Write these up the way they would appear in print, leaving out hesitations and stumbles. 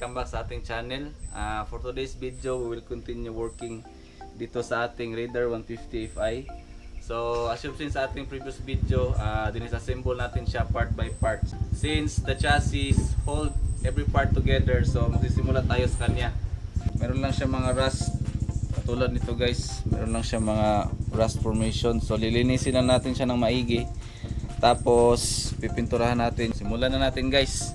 welcome back sa ating channel. For today's video, we will continue working dito sa ating Raider 150 Fi. So as you've seen sa ating previous video, dinisassemble natin siya part by part. Since the chassis hold every part together, so magsisimula tayo sa kanya. Meron lang siya mga rust, katulad nito guys. Meron lang siya mga rust formation. So lilinisin na natin siya ng maigi. Tapos pipinturahan natin. Simulan na natin guys.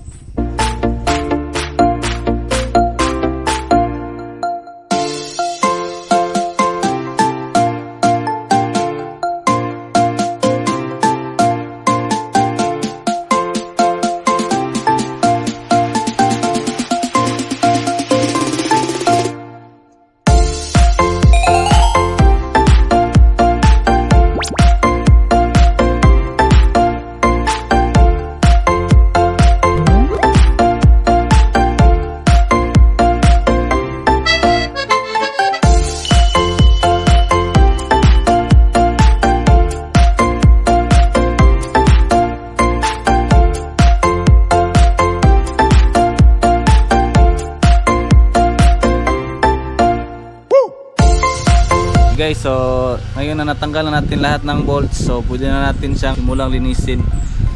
Guys, so ngayon na natanggal na natin lahat ng bolts, so pwede na natin siyang simulang linisin.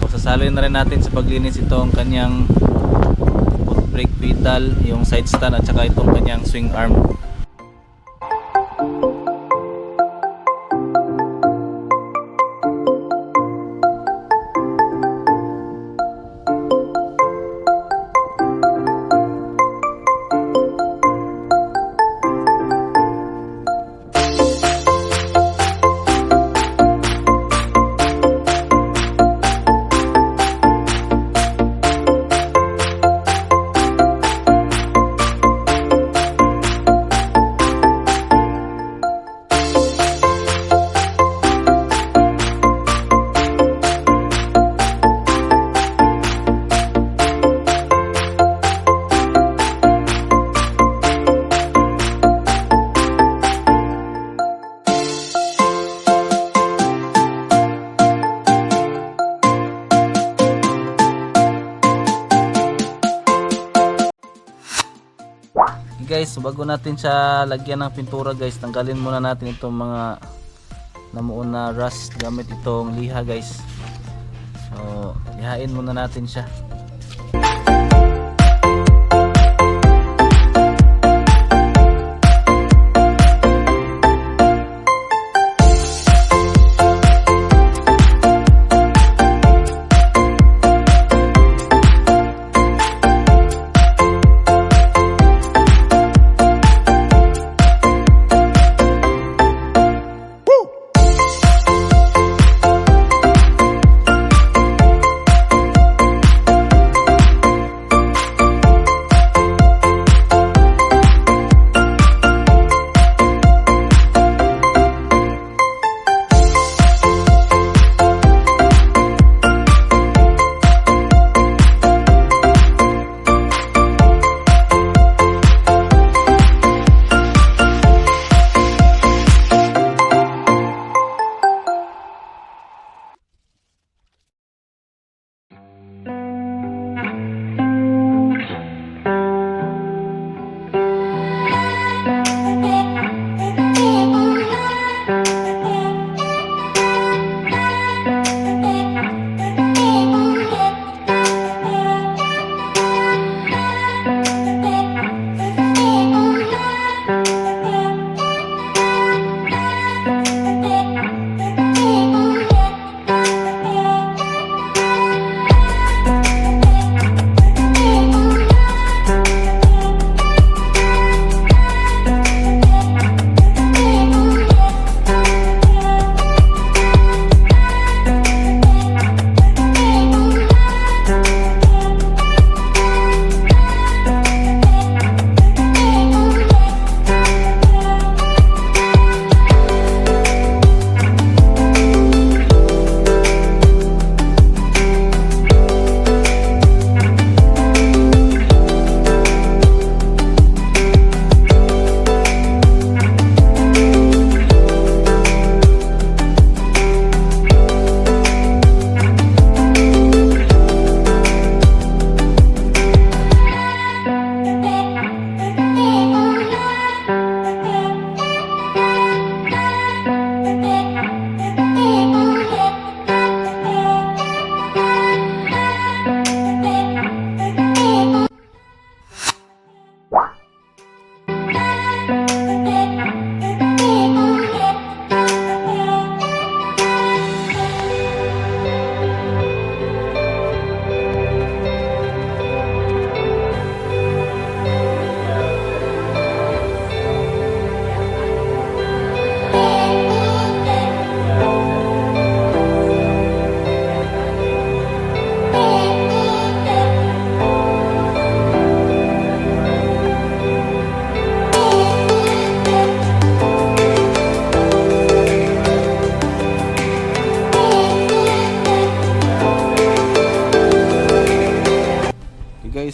So sasaloy na rin natin sa paglinis itong kanyang foot brake pedal, yung side stand at saka itong kanyang swing arm. Guys, so bago natin siya lagyan ng pintura guys, tanggalin muna natin itong mga namuon na rust gamit itong liha guys. So lihain muna natin siya.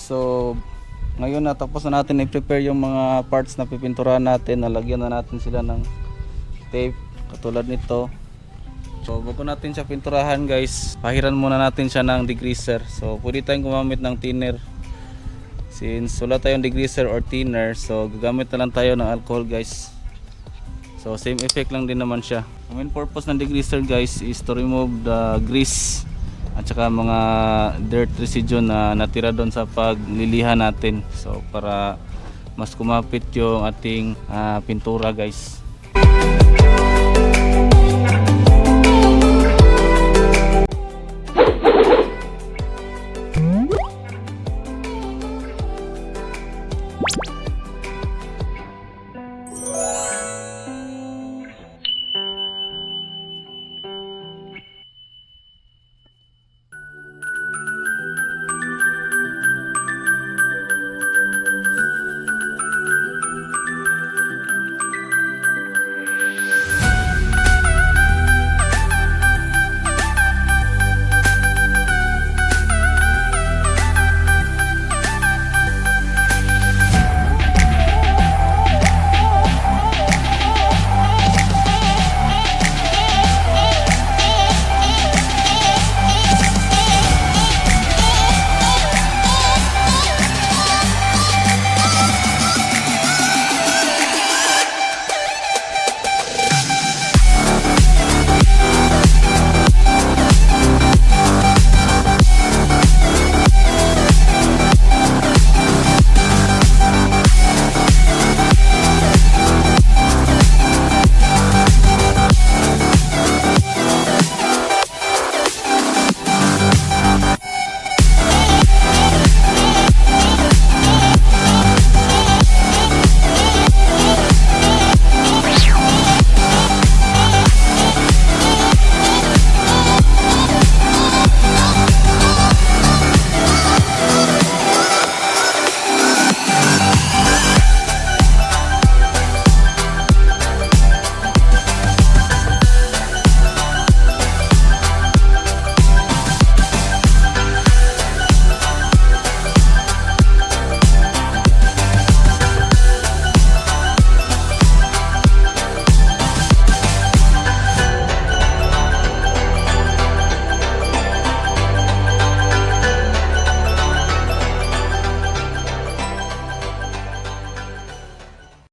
guys, so ngayon natapos na natin i-prepare yung mga parts na pipinturahan natin. Nalagyan na natin sila ng tape katulad nito. So bago natin siya pinturahan guys, pahiran muna natin siya ng degreaser. So pwede tayong gumamit ng thinner. Since wala tayong degreaser or thinner, so gagamit na lang tayo ng alcohol guys. So same effect lang din naman siya. Ang main purpose ng degreaser guys is to remove the grease at saka mga dirt residue na natira doon sa paglilihan natin. So para mas kumapit yung ating pintura guys.